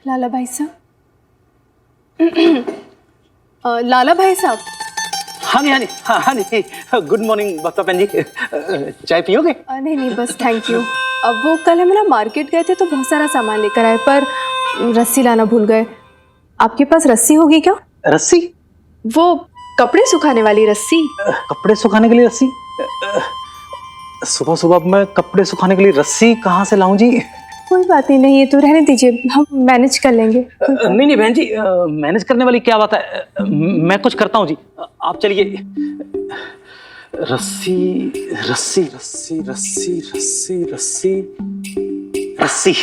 लाला भाई साहब। लाला भाई साहब। हाँ जी हाँ जी हाँ जी। गुड मॉर्निंग बप्पा जी, चाय पियोगे? नहीं नहीं बस थैंक यू। अब वो कल हम ना मार्केट गए थे तो बहुत सारा सामान लेकर आए, पर रस्सी लाना भूल गए। आपके पास रस्सी होगी क्या? रस्सी? वो कपड़े सुखाने वाली रस्सी। कपड़े सुखाने के लिए रस्सी? सुबह सुबह मैं कपड़े सुखाने के लिए रस्सी कहाँ से लाऊं जी? कोई बात नहीं, ये तो रहने दीजिए, हम मैनेज कर लेंगे। नहीं नहीं बहन जी, मैनेज करने वाली क्या बात है, मैं कुछ करता हूँ जी, आप चलिए। रस्सी रस्सी रस्सी रस्सी रस्सी रस्सी रस्सी।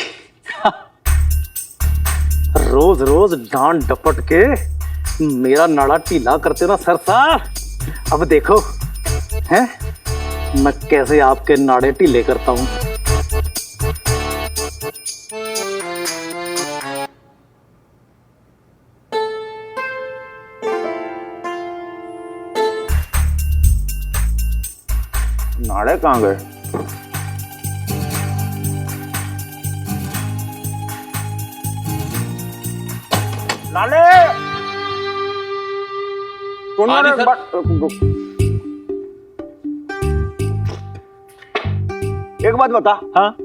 रोज रोज डांट डपट के मेरा नाड़ा टीला करते ना सरदार। अब देखो हैं मैं कैसे आपके नाड़े टीले करता हूं। नाड़े कहां गए? नाड़े एक बात बता। हाँ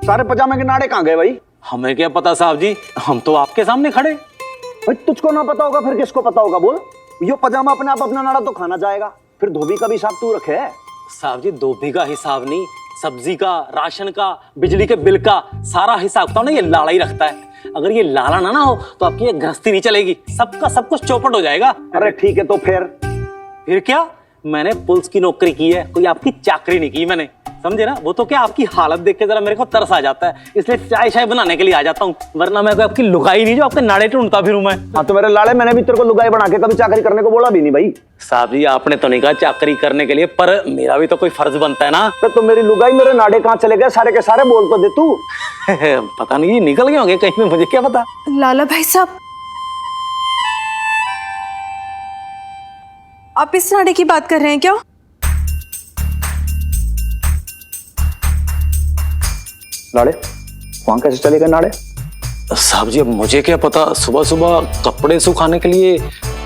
सारे पजामे के नाड़े कहाँ गए भाई? हमें क्या पता साहब जी, हम तो आपके सामने खड़े। भाई तुझको ना पता होगा फिर किसको पता होगा? बोल। यो पजामा अपने आप अपना नाड़ा तो खाना जाएगा, फिर धोबी का भी हिसाब तू रखे है। साहब जी धोबी का हिसाब नहीं, सब्जी का, राशन का, बिजली के बिल का सारा हिसाब तो ना ये लाला ही रखता है। अगर ये लाला ना हो तो आपकी ये गृहस्थी नहीं चलेगी, सबका सब कुछ चौपट हो जाएगा। अरे ठीक है तो फिर क्या, मैंने पुलिस की नौकरी की है, कोई आपकी चाकरी नहीं की मैंने, समझे ना। वो तो क्या आपकी हालत देख के जरा मेरे को तरस आ जाता है, इसलिए चाय शाय बनाने के लिए आ जाता हूँ, वरना मैं कोई आपकी लुगाई नहीं जो आपके नाड़े ढूंढता फिरूं मैं। हाँ तो मेरे लाड़े, मैंने भी तेरे को लुगाई बना के कभी चाकरी करने को बोला भी नहीं भाई। साहब जी आपने तो नहीं कहा चाकरी करने के लिए, पर मेरा भी तो कोई फर्ज बनता है ना। तो मेरी लुगाई मेरे नाड़े कहाँ चले गए सारे के सारे? बोल तो दे तू। पता नहीं निकल गए होंगे कहीं में, मुझे क्या पता। लाला भाई साहब, आप इस नाड़े की बात कर रहे हैं क्या? नाड़े वहां कैसे चले गए नाड़े? साहब जी अब मुझे क्या पता, सुबह सुबह कपड़े सुखाने के लिए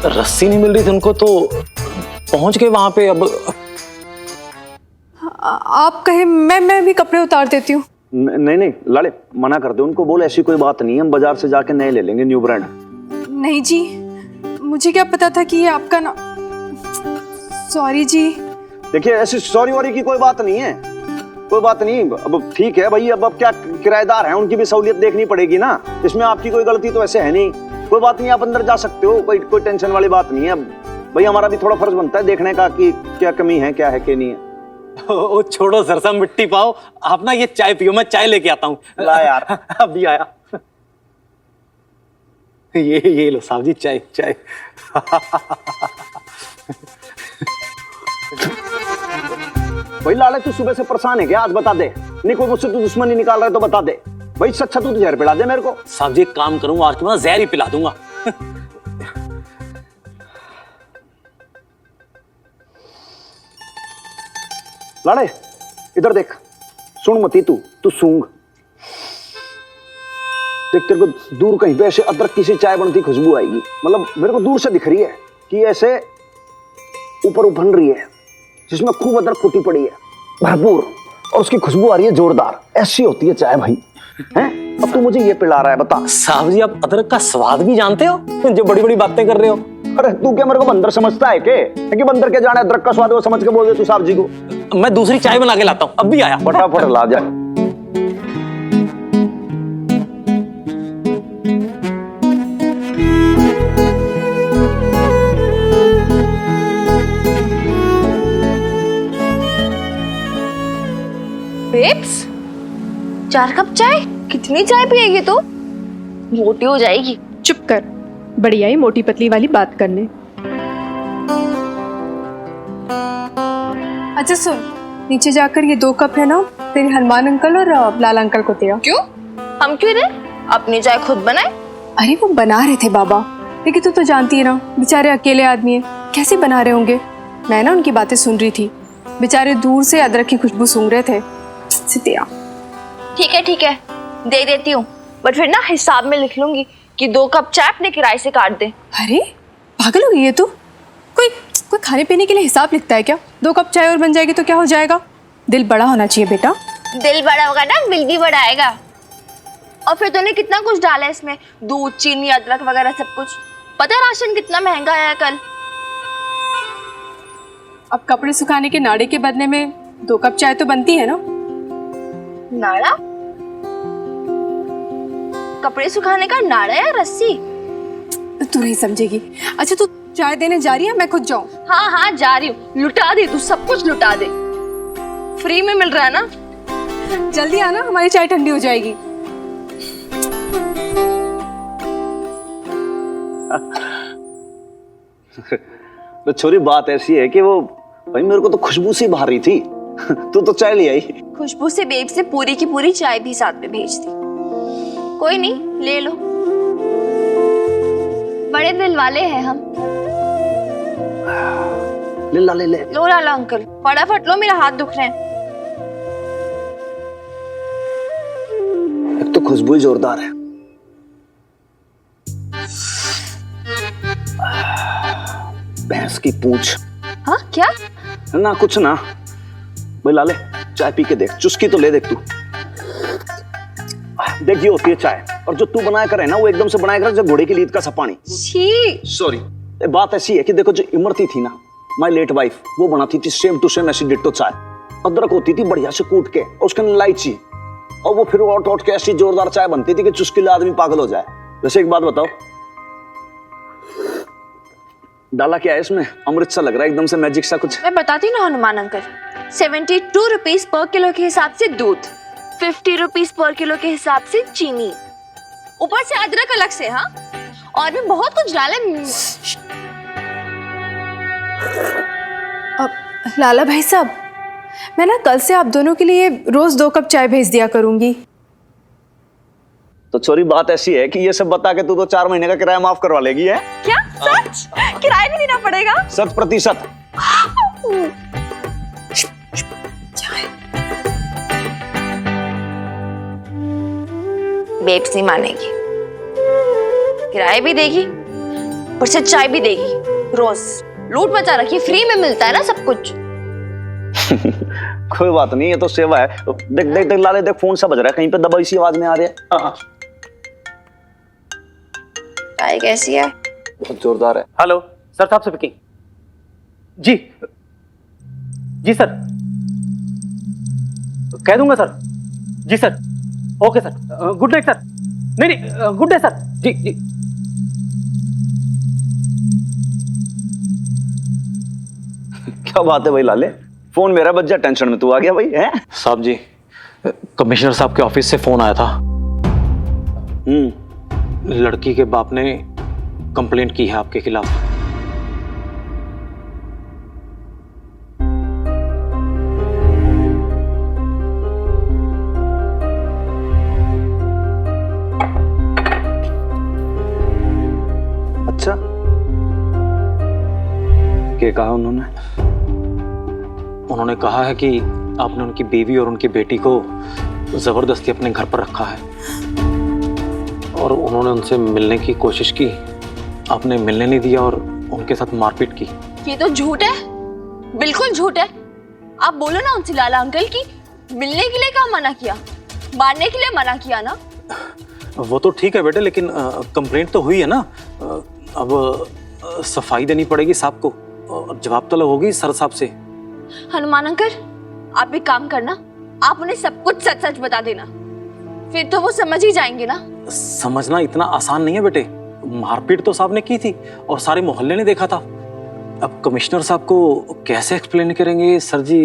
रस्सी नहीं मिल रही थी उनको, तो पहुंच गए वहां पे। अब आप कहे मैं भी कपड़े उतार देती हूँ। नहीं नहीं लाड़े, मना कर दे उनको, बोल ऐसी कोई बात नहीं है, हम बाजार से जाके नए ले लेंगे, न्यू ब्रांड। नहीं जी, मुझे क्या पता था कि ये आपका ना। सॉरी जी। देखिए ऐसी सॉरी वॉरी की कोई बात नहीं है, कोई बात नहीं। अब ठीक है भाई, अब क्या किराएदार हैं, उनकी भी सहूलियत देखनी पड़ेगी ना, इसमें आपकी कोई गलती तो ऐसे है नहीं। कोई बात नहीं, आप अंदर जा सकते हो, कोई टेंशन वाली बात नहीं है। भाई हमारा भी थोड़ा फर्ज बनता है देखने का कि क्या कमी है, क्या है कि नहीं है। ओ छोड़ो सरसा, मिट्टी पाओ, आप ना ये चाय पियो, मैं चाय लेके आता हूँ। ला यार। अभी आया। ये लो साहब जी चाय चाय। भाई लाले तू सुबह से परेशान है क्या? आज बता दे, नहीं कोई मुझसे तू दुश्मनी निकाल रहा है तो बता दे भाई। अच्छा तू जहर पिला दे मेरे को। साहब जी एक काम करूंगा, आज के बाद जहर ही पिला दूंगा। लाले इधर देख, सुन मती तू सूंघ देख, तेरे को दूर कहीं पे ऐसे अदरक की सी चाय बनती खुशबू आएगी, मतलब मेरे को दूर से दिख रही है कि ऐसे ऊपर उभन रही है, जिसमें खूब अदरक कुटी पड़ी है भरपूर, और उसकी खुशबू आ रही है जोरदार। ऐसी होती है चाय भाई, हैं? अब तू मुझे ये पिला रहा है, बता। साहब जी आप अदरक का स्वाद भी जानते हो, जो बड़ी बड़ी बातें कर रहे हो। अरे तू क्या मेरे को बंदर समझता है कि बंदर के जाने अदरक का स्वाद वो समझ के बोल दे तू साहब जी को। मैं दूसरी चाय बना के लाता हूँ, अब भी आया। फटाफट ला जा। बेब्स 4 कप चाय? कितनी चाय पिएगी तू? मोटी हो जाएगी। चुप कर, बढ़िया ही मोटी पतली वाली बात करने। अच्छा सुन, नीचे जाकर ये 2 कप है ना, तेरे हनुमान अंकल और लाला अंकल को दिया। क्यों? हम क्यों दे? अपनी चाय खुद बनाए। अरे वो बना रहे थे बाबा, लेकिन तू तो जानती है ना, बेचारे अकेले आदमी है, कैसे बना रहे होंगे। मैं ना उनकी बातें सुन रही थी, बेचारे दूर से अदरक की खुशबू सूंघ रहे थे। सितिया ठीक है दे देती हूँ, बट फिर ना हिसाब में लिख लूंगी कि 2 कप चाय अपने किराए से काट दे। अरे पागल हो गई है तू। कोई कोई खाने पीने के लिए हिसाब लिखता है क्या? 2 कप चाय और बन जाएगी तो क्या हो जाएगा? दिल बड़ा होना चाहिए बेटा। दिल बड़ा होगा ना बिल भी बड़ा आएगा। और फिर तूने कितना कुछ डाला है इसमें, दूध, चीनी, अदरक वगैरह सब कुछ। पता है राशन कितना महंगा आया कल। अब कपड़े सुखाने के नाड़े के बदले में 2 कप चाय तो बनती है ना। नाड़ा? कपड़े सुखाने का नाड़ा या रस्सी? तू नहीं समझेगी। अच्छा तू चाय देने जा रही है, मैं खुद जाऊं? हाँ हाँ जा रही हूँ। लुटा दे तू, सब कुछ लुटा दे। फ्री में मिल रहा है ना। जल्दी आना, हमारी चाय ठंडी हो जाएगी। तो छोरी बात ऐसी है कि वो भाई मेरे को तो खुशबू सी बाहर रही थी। तू तो चाय ले आई। खुशबू से बेब से पूरी की पूरी चाय भी साथ में भेज दी। कोई नहीं, ले लो। बड़े दिल वाले हैं हम। ले ला ले ले। लो लाला अंकल, फटाफट लो, मेरा हाथ दुख रहे हैं। एक तो खुशबू ही जोरदार है। भैंस की पूंछ। हाँ क्या? ना कुछ ना। भाई लाले चाय पी के देख, चुस्की तो ले देख तू। देख ये होती है चाय, और जो तू बनाया करे ना वो एकदम से बनाया करे जब घोड़े की लीद का सा पानी। छी। सॉरी। बात ऐसी है कि देखो जो इमरती थी ना, माय लेट वाइफ, वो बनाती थी सेम टू सेम ऐसी डिट्टो चाय। अदरक होती थी बढ़िया से कूट के, और उसके अंदर इलायची, और वो फिर ओट के ऐसी जोरदार चाय बनती थी कि चुस्की ले आदमी पागल हो जाए। वैसे एक बात बताओ, डाला क्या है इसमें? अमृत सा लग रहा है एकदम से, मैजिक सा कुछ। मैं बताती हूँ ना Hanuman uncle, 72 rupees per kilo के हिसाब से दूध, 50 रुपीज पर किलो के हिसाब से चीनी, ऊपर से अदरक अलग से। हाँ, और भी बहुत कुछ डाले। अब लाला भाई साहब, मैं ना कल से आप दोनों के लिए रोज 2 कप चाय भेज दिया करूंगी। तो छोरी बात ऐसी है कि ये सब बता के तू तो 4 महीने का किराया माफ करवा लेगी है? क्या सच? किराया नहीं देना पड़ेगा? 100%। बेब्स नहीं मानेगी, किराया भी देगी, पर से चाय भी देगी। रोज लूट मचा रखी, फ्री में मिलता है ना सब कुछ। कोई बात नहीं, ये तो सेवा है। देख देख देख लाले, देख फोन सा बज रहा है, कहीं पे दबाई सी आवाज में आ रही है। चाय कैसी है? बहुत जोरदार है। हेलो सर, साहब से पिकिंग। जी जी सर, कह दूंगा सर। जी sir, okay sir, good night sir. नहीं नहीं, गुड डे सर। जी जी। क्या बात है भाई लाले, फोन मेरा बज जा, टेंशन में तू आ गया भाई है? साहब जी, कमिश्नर साहब के ऑफिस से फोन आया था। लड़की के बाप ने कंप्लेंट की है आपके खिलाफ। अच्छा, क्या कहा उन्होंने? उन्होंने कहा है कि आपने उनकी बीवी और उनकी बेटी को जबरदस्ती अपने घर पर रखा है, और उन्होंने उनसे मिलने की कोशिश की, आपने मिलने नहीं दिया और उनके साथ मारपीट की। ये तो झूठ है, बिल्कुल झूठ है। आप बोलो ना उनसे लाला अंकल की मिलने के लिए कहा मना किया, मारने के लिए मना किया ना। वो तो ठीक है बेटे, लेकिन कंप्लेंट तो हुई है ना। अब सफाई देनी पड़ेगी साहब को, और जवाब तलब होगी सर साहब से। हनुमान अंकल, आप एक काम करना, आप उन्हें सब कुछ सच सच बता देना, फिर तो वो समझ ही जाएंगे ना। समझना इतना आसान नहीं है बेटे, मारपीट तो साहब ने की थी और सारे मोहल्ले ने देखा था। अब कमिश्नर साहब को कैसे एक्सप्लेन करेंगे सर जी?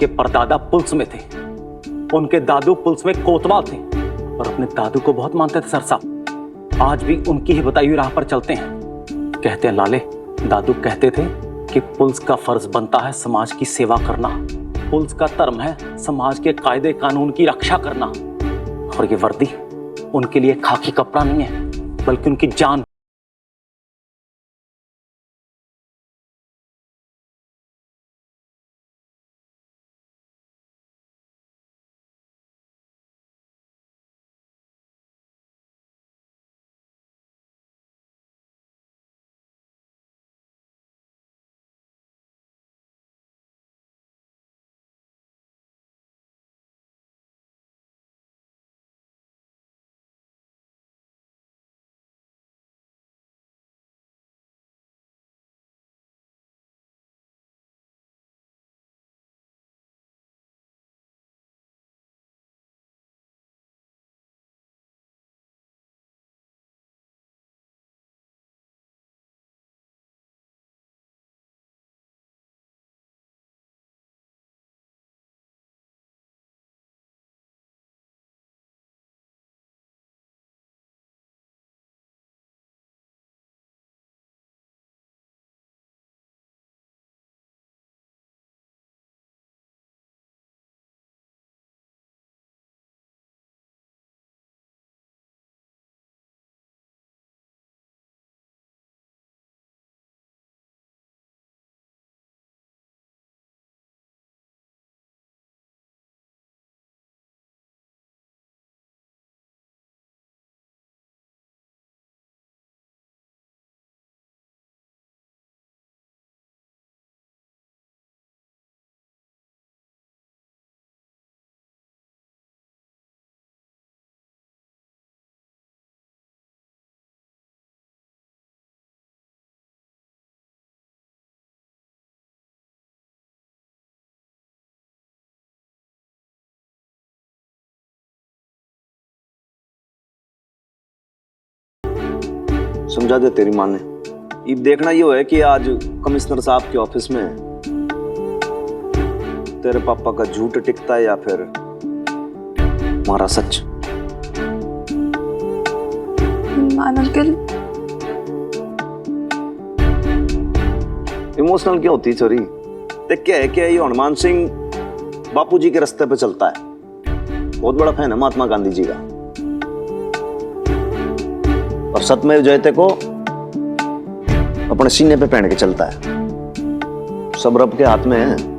उनके परदादा पुलिस में थे, उनके दादू पुलिस में कोतवाल थे और अपने दादू को बहुत मानते थे सर साहब। आज भी उनकी ही बताई हुई राह पर चलते हैं। कहते हैं लाले, दादू कहते थे कि पुलिस का फर्ज बनता है समाज की सेवा करना, पुलिस का धर्म है समाज के कायदे कानून की रक्षा करना, और ये वर्दी उनके लिए खाकी कपड़ा नहीं है बल्कि उनकी जान। समझा दे तेरी माँ ने। अब देखना ये है कि आज कमिश्नर साहब के ऑफिस में तेरे पापा का झूठ टिकता है या फिर हमारा सच। मान अंकल, इमोशनल क्या होती छोरी? देख क्या है क्या, ये हनुमान सिंह बापूजी के रास्ते पे चलता है, बहुत बड़ा फैन है महात्मा गांधी जी का, और सत्यमेव जयते को अपने सीने पे पहन के चलता है। सब रब के हाथ में है।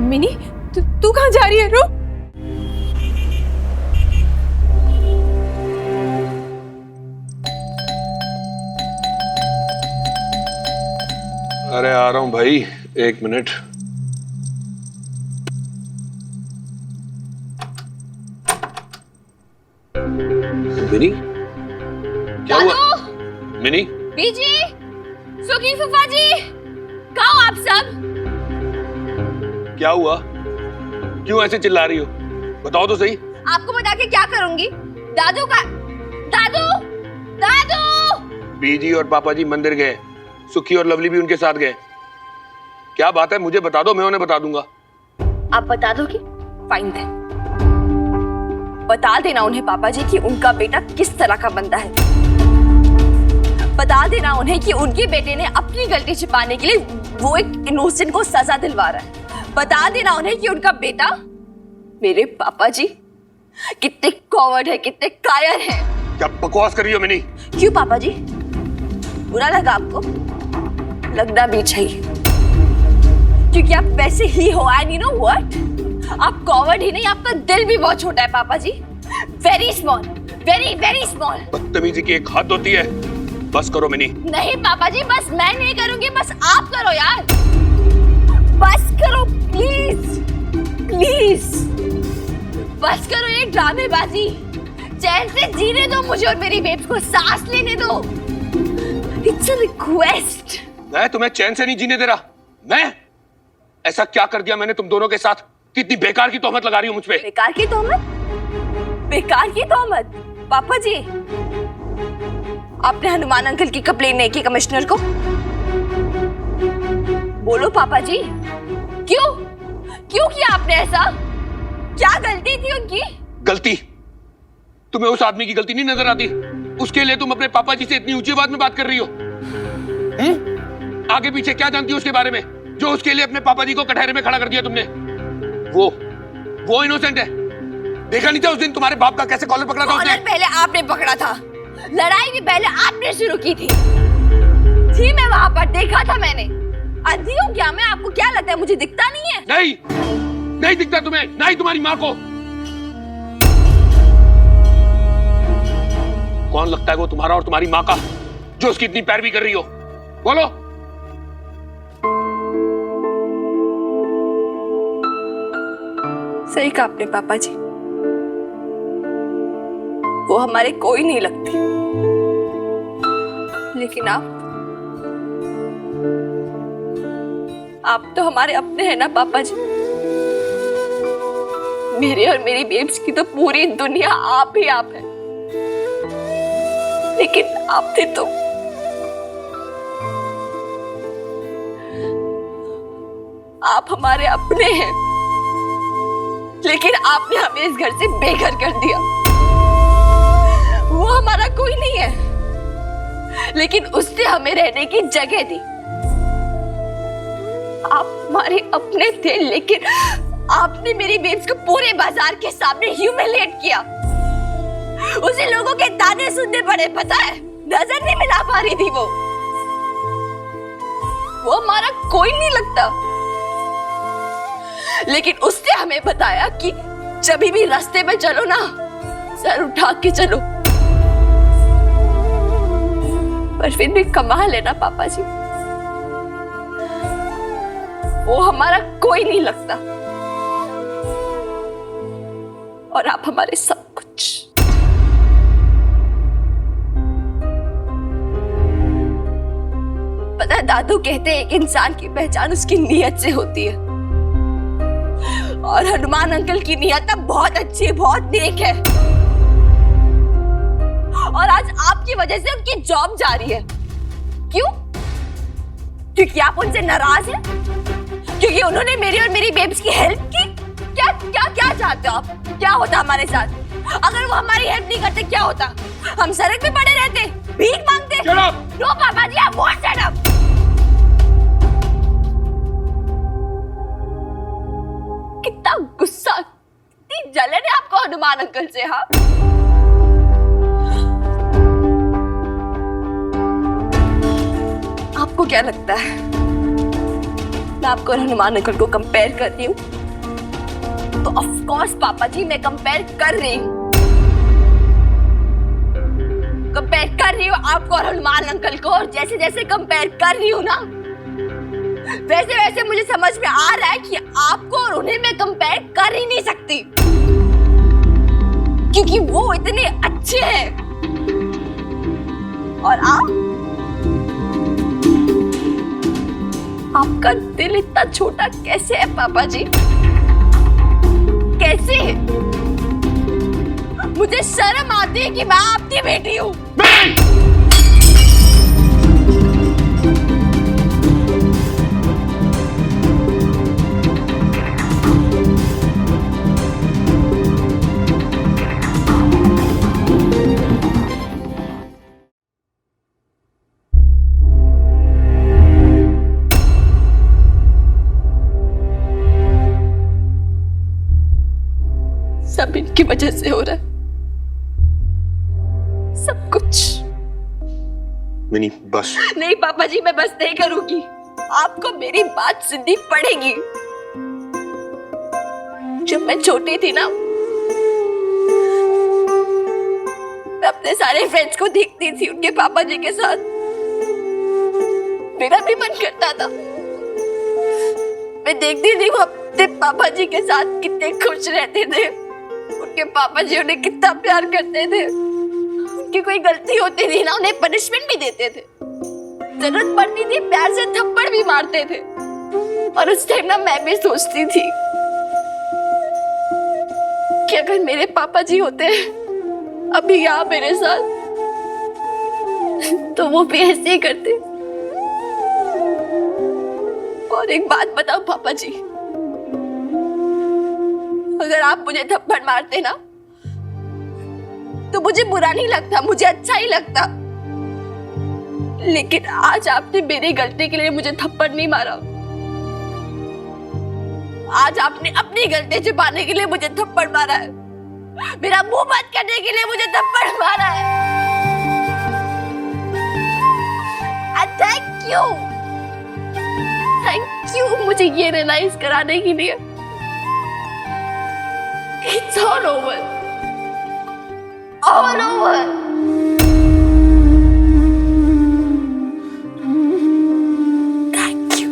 मिनी, तू कहाँ जा रही है? रुक। अरे आ रहा हूं भाई, 1 मिनट। मिनी, क्या हुआ? मिनी, बीजी, सुखी फूफा जी, कहाँ हो आप सब? क्या हुआ? क्यों ऐसे चिल्ला रही हो? बताओ तो सही। आपको बता के क्या करूंगी? दादू का दादू दादू बीजी और पापा जी मंदिर गए, सुखी और लवली भी उनके साथ गए। क्या बात है, मुझे बता दो, मैं उन्हें बता दूंगा। आप बता दोगे? फाइन थे, बता देना उन्हें पापा जी कि उनका बेटा किस तरह का बंदा है। बता देना उन्हें कि उनके बेटे ने अपनी गलती छिपाने के लिए वो एक इनोसेंट को सजा दिलवा रहा है। बता देना उन्हें कि उनका बेटा, मेरे पापा जी कितने कॉवर्ड है, कितने कायर हैं। क्या बकवास कर रही हो मिनी? क्यों पापा जी, बुरा लगा आपको? लगना भी चाहिए, क्योंकि आप वैसे ही हो। आई नो व्हाट, आप कॉवर्ड ही नहीं, आपका दिल भी बहुत छोटा है पापा जी। Very small, very very small. बदतमीजी की एक हद होती है। बस करो मिनी। नहीं पापा जी, बस मैं नहीं करूंगी, बस आप करो यार। बस करो प्लीज, प्लीज। जी, चैन से जीने दो मुझे और मेरी बेब्स को, सांस लेने दो। It's a request. मैं तुम्हें चैन से नहीं जीने दे रहा। मैं ऐसा क्या कर दिया मैंने तुम दोनों के साथ? कितनी बेकार की तोहमत लगा रही हो मुझ पे। बेकार की तोहमत? बेकार की तोहमत? पापा जी, आपने हनुमान अंकल की कंप्लेन नहीं की कमिश्नर को? बोलो पापा जी, क्यों क्यों किया आपने ऐसा? क्या गलती थी उनकी? गलती? तुम्हें उस आदमी की गलती नहीं नजर आती? उसके लिए तुम अपने पापा जी से इतनी ऊंची आवाज में बात कर रही हो? आगे पीछे क्या जानती हो उसके बारे में, जो उसके लिए अपने पापा जी को कटहरे में खड़ा कर दिया तुमने? वो इनोसेंट है। देखा नहीं था उस दिन तुम्हारे बाप का कैसे कॉलर पकड़ा था उसने? कॉलर पहले आपने पकड़ा था, लड़ाई भी पहले आपने शुरू की थी। मैं वहां पर, देखा था मैंने। अंधी हूँ क्या मैं? आपको क्या लगता है मुझे दिखता नहीं है? नहीं दिखता तुम्हें, ना ही तुम्हारी माँ को। कौन लगता है वो तुम्हारा और तुम्हारी माँ का, जो उसकी इतनी पैरवी कर रही हो? बोलो। सही कहा आपने पापा जी, वो हमारे कोई नहीं लगती, लेकिन आप तो हमारे अपने हैं ना पापा जी। मेरे और मेरी बेब्स की तो पूरी दुनिया आप ही आप है, लेकिन आप थे तो आप हमारे अपने हैं, लेकिन आपने हमें इस घर से बेघर कर दिया। वो हमारा कोई नहीं है, लेकिन उसने हमें रहने की जगह दी। आप हमारे अपने थे, लेकिन आपने मेरी बेब्स को पूरे बाजार के सामने ह्यूमिलिएट किया। उसे लोगों के ताने सुनने पड़े, पता है? नजर नहीं मिला पा रही थी वो हमारा कोई नहीं लगता, लेकिन उसने हमें बताया कि जब भी रास्ते में चलो ना, सर उठा के चलो। पर फिर भी कमाल है ना पापा जी, वो हमारा कोई नहीं लगता और आप हमारे सब कुछ। पता है, दादू कहते हैं एक इंसान की पहचान उसकी नीयत से होती है, और हनुमान अंकल की नीयत तो बहुत अच्छी है, बहुत नेक है। और आज आपकी वजह से उनकी जॉब जा रही है। क्यों? क्योंकि आप उनसे नाराज हैं? क्योंकि उन्होंने मेरी और मेरी बेब्स की हेल्प की? क्या क्या क्या चाहते हो आप? क्या होता हमारे साथ अगर वो हमारी हेल्प नहीं करते? क्या होता? हम सड़क पे पड़े रहते, भीख मांगते? नो पापा जी, आप वॉन्ट शट अप। कितना गुस्सा, कितनी जलन है आपको हनुमान अंकल से। हाँ, आपको क्या लगता है मैं आपको और हनुमान अंकल को कंपेयर कर रही हूँ? तो ऑफ कोर्स पापा जी, मैं कंपेयर कर रही हूँ। कंपेयर कर रही हूँ आपको और हनुमान अंकल को, और जैसे जैसे कंपेयर कर रही हूँ ना, वैसे वैसे मुझे समझ में आ रहा है कि आपको और उन्हें मैं कंपेयर कर ही नहीं सकती, क्योंकि वो इतने अच्छे हैं और आपका दिल इतना छोटा कैसे है पापा जी? कैसे? मुझे शर्म आती है कि मैं आपकी बेटी हूँ। सब इनकी वजह से हो रहा है, सब कुछ। Mini bus. नहीं पापा जी, मैं बस नहीं करूंगी, आपको मेरी बात सुननी पड़ेगी। जब मैं छोटी थी ना, मैं अपने सारे फ्रेंड्स को देखती थी उनके पापा जी के साथ, मेरा भी मन करता था। मैं देखती थी वो अपने पापा जी के साथ कितने खुश रहते थे, आपके पापा जी उन्हें कितना प्यार करते थे। उनकी कोई गलती होती थी ना, उन्हें पनिशमेंट भी देते थे, जरूरत पड़ती थी प्यार से थप्पड़ भी मारते थे। और उस टाइम ना मैं भी सोचती थी कि अगर मेरे पापा जी होते अभी यहाँ मेरे साथ, तो वो भी ऐसे ही करते। और एक बात बताओ पापा जी, अगर आप मुझे थप्पड़ मारते ना तो मुझे बुरा नहीं लगता, मुझे अच्छा ही लगता। लेकिन आज आपने मेरी गलती के लिए मुझे थप्पड़ नहीं मारा, आज आपने अपनी गलती छुपाने के लिए मुझे थप्पड़ मारा है, मेरा मुंह बंद करने के लिए मुझे थप्पड़ मारा है। थैंक यू मुझे ये रियलाइज कराने के लिए। It's all over. All over. Thank you.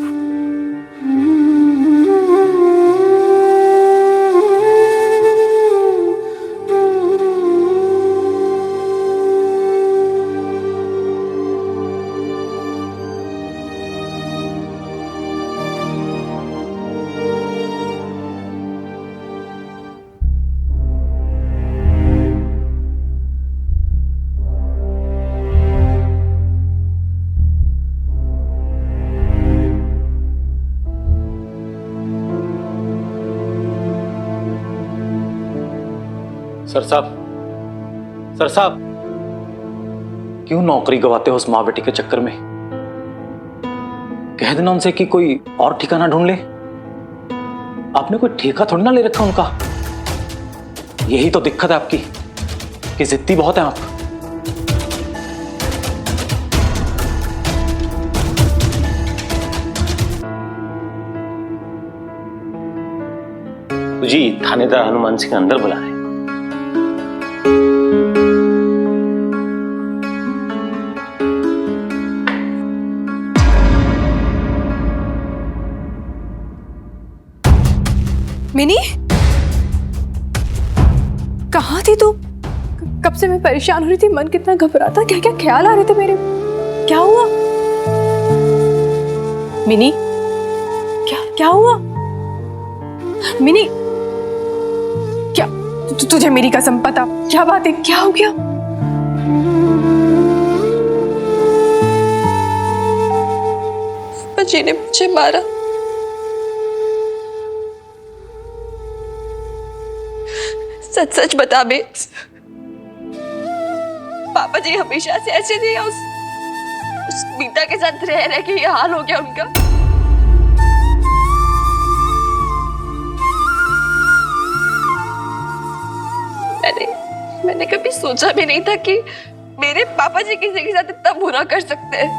Sir साहब, क्यों नौकरी गवाते हो उस माँ बेटी के चक्कर में? कह देना उनसे कि कोई और ठिकाना ढूंढ ले। आपने कोई ठेका थोड़ी ना ले रखा उनका। यही तो दिक्कत है आपकी कि जिद्दी बहुत है आप। जी थानेदार हनुमान सिंह अंदर बुला रहे हैं। मिनी, कहाँ थी तू? कब से मैं परेशान हो रही थी, मन कितना घबराता, क्या क्या ख्याल आ रहे थे मेरे। क्या हुआ मिनी? क्या हुआ मिनी? क्या तुझे मेरी कसम पता? क्या बात है, क्या हो गया? जी ने मुझे मारा। सच सच बता बे, पापा जी हमेशा से ऐसे थे या उस बीता के साथ रह रह के ये हाल हो गया उनका? मैंने कभी सोचा भी नहीं था कि मेरे पापा जी किसी के साथ इतना बुरा कर सकते हैं,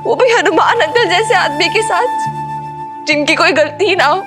वो भी हनुमान अंकल जैसे आदमी के साथ जिनकी कोई गलती ही ना हो।